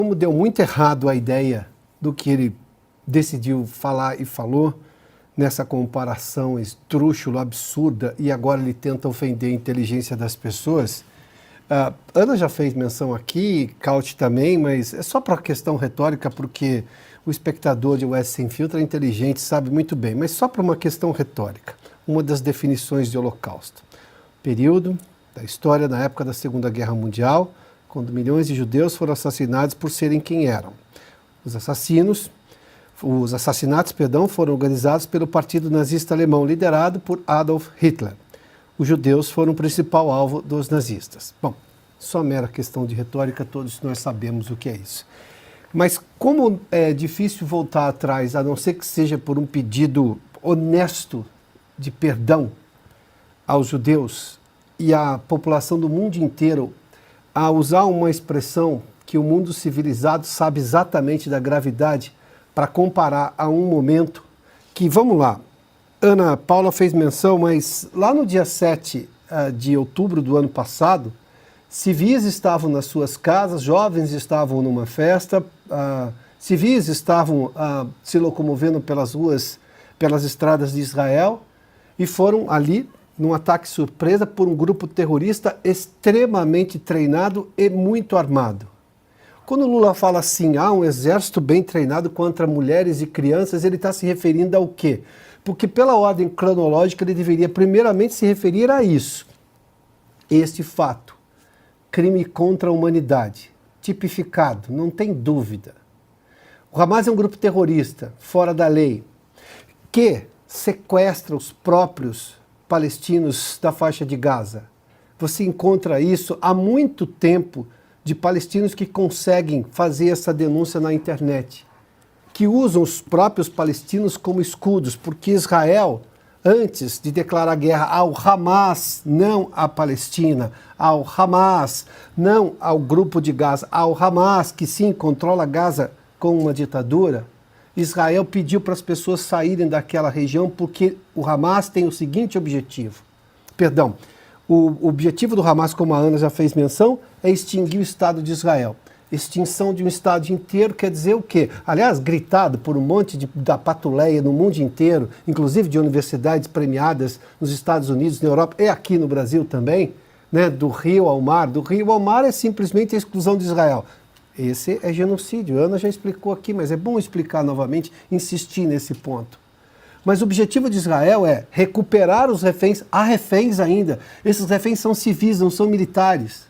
Como deu muito errado a ideia do que ele decidiu falar e falou, nessa comparação esdrúxula, absurda, e agora ele tenta ofender a inteligência das pessoas. Ana já fez menção aqui, Caute também, mas é só para questão retórica, porque o espectador de Oeste Sem Filtro é inteligente, sabe muito bem, mas só para uma questão retórica. Uma das definições de Holocausto. Período da história na época da Segunda Guerra Mundial, quando milhões de judeus foram assassinados por serem quem eram. Os assassinatos, foram organizados pelo Partido Nazista Alemão, liderado por Adolf Hitler. Os judeus foram o principal alvo dos nazistas. Bom, só mera questão de retórica, todos nós sabemos o que é isso. Mas como é difícil voltar atrás, a não ser que seja por um pedido honesto de perdão aos judeus e à população do mundo inteiro, a usar uma expressão que o mundo civilizado sabe exatamente da gravidade para comparar a um momento que, vamos lá, Ana Paula fez menção, mas lá no dia 7 de outubro do ano passado, civis estavam nas suas casas, jovens estavam numa festa, civis estavam se locomovendo pelas ruas, pelas estradas de Israel e foram ali num ataque surpresa por um grupo terrorista extremamente treinado e muito armado. Quando Lula fala assim, um exército bem treinado contra mulheres e crianças, ele está se referindo ao quê? Porque pela ordem cronológica ele deveria primeiramente se referir a isso. Este fato, crime contra a humanidade, tipificado, não tem dúvida. O Hamas é um grupo terrorista, fora da lei, que sequestra os próprios palestinos da faixa de Gaza. Você encontra isso há muito tempo de palestinos que conseguem fazer essa denúncia na internet, que usam os próprios palestinos como escudos, porque Israel, antes de declarar guerra ao Hamas, não à Palestina, ao Hamas, não ao grupo de Gaza, ao Hamas, que sim, controla Gaza com uma ditadura, Israel pediu para as pessoas saírem daquela região porque o Hamas tem o seguinte objetivo. Perdão, o objetivo do Hamas, como a Ana já fez menção, é extinguir o Estado de Israel. Extinção de um Estado inteiro quer dizer o quê? Aliás, gritado por um monte da patuleia no mundo inteiro, inclusive de universidades premiadas nos Estados Unidos, na Europa e aqui no Brasil também, né, do rio ao mar. Do rio ao mar é simplesmente a exclusão de Israel. Esse é genocídio. A Ana já explicou aqui, mas é bom explicar novamente, insistir nesse ponto. Mas o objetivo de Israel é recuperar os reféns. Há reféns ainda. Esses reféns são civis, não são militares.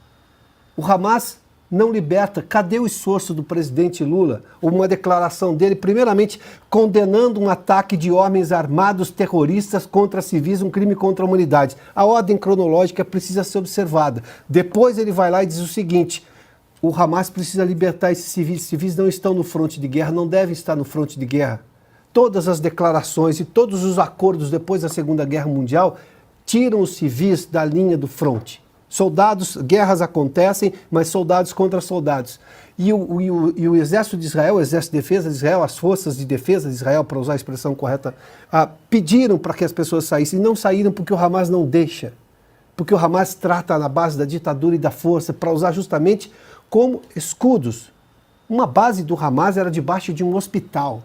O Hamas não liberta. Cadê o esforço do presidente Lula? Uma declaração dele, primeiramente, condenando um ataque de homens armados terroristas contra civis, um crime contra a humanidade. A ordem cronológica precisa ser observada. Depois ele vai lá e diz o seguinte: o Hamas precisa libertar esses civis. Civis não estão no fronte de guerra, não devem estar no fronte de guerra. Todas as declarações e todos os acordos depois da Segunda Guerra Mundial tiram os civis da linha do fronte. Soldados, guerras acontecem, mas soldados contra soldados. E o exército de Israel, o exército de defesa de Israel, as forças de defesa de Israel, para usar a expressão correta, pediram para que as pessoas saíssem. E não saíram porque o Hamas não deixa. Porque o Hamas trata na base da ditadura e da força para usar justamente como escudos. Uma base do Hamas era debaixo de um hospital.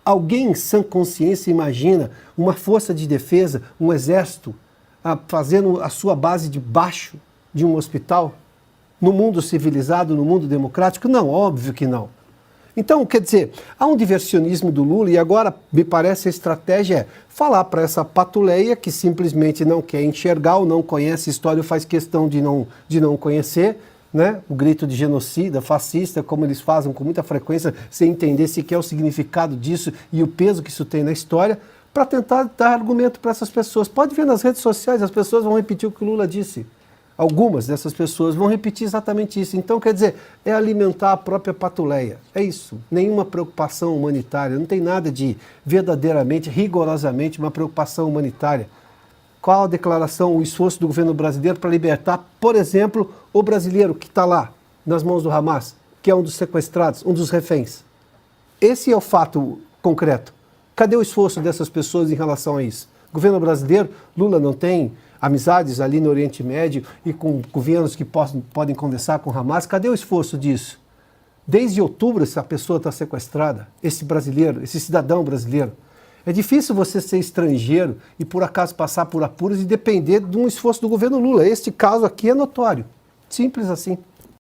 Alguém em sã consciência imagina uma força de defesa, um exército, fazendo a sua base debaixo de um hospital? No mundo civilizado, no mundo democrático? Não, óbvio que não. Então, quer dizer, há um diversionismo do Lula e agora, me parece, a estratégia é falar para essa patuleia que simplesmente não quer enxergar ou não conhece a história ou faz questão de não conhecer, né? O grito de genocida, fascista, como eles fazem com muita frequência, sem entender sequer o significado disso e o peso que isso tem na história, para tentar dar argumento para essas pessoas. Pode ver nas redes sociais, as pessoas vão repetir o que o Lula disse. Algumas dessas pessoas vão repetir exatamente isso. Então, quer dizer, é alimentar a própria patuleia. É isso. Nenhuma preocupação humanitária. Não tem nada de verdadeiramente, rigorosamente, uma preocupação humanitária. Qual a declaração, o esforço do governo brasileiro para libertar, por exemplo, o brasileiro que está lá, nas mãos do Hamas, que é um dos sequestrados, um dos reféns? Esse é o fato concreto. Cadê o esforço dessas pessoas em relação a isso? O governo brasileiro, Lula não tem amizades ali no Oriente Médio e com governos que podem conversar com o Hamas? Cadê o esforço disso? Desde outubro essa pessoa está sequestrada, esse brasileiro, esse cidadão brasileiro. É difícil você ser estrangeiro e por acaso passar por apuros e depender de um esforço do governo Lula. Este caso aqui é notório, simples assim.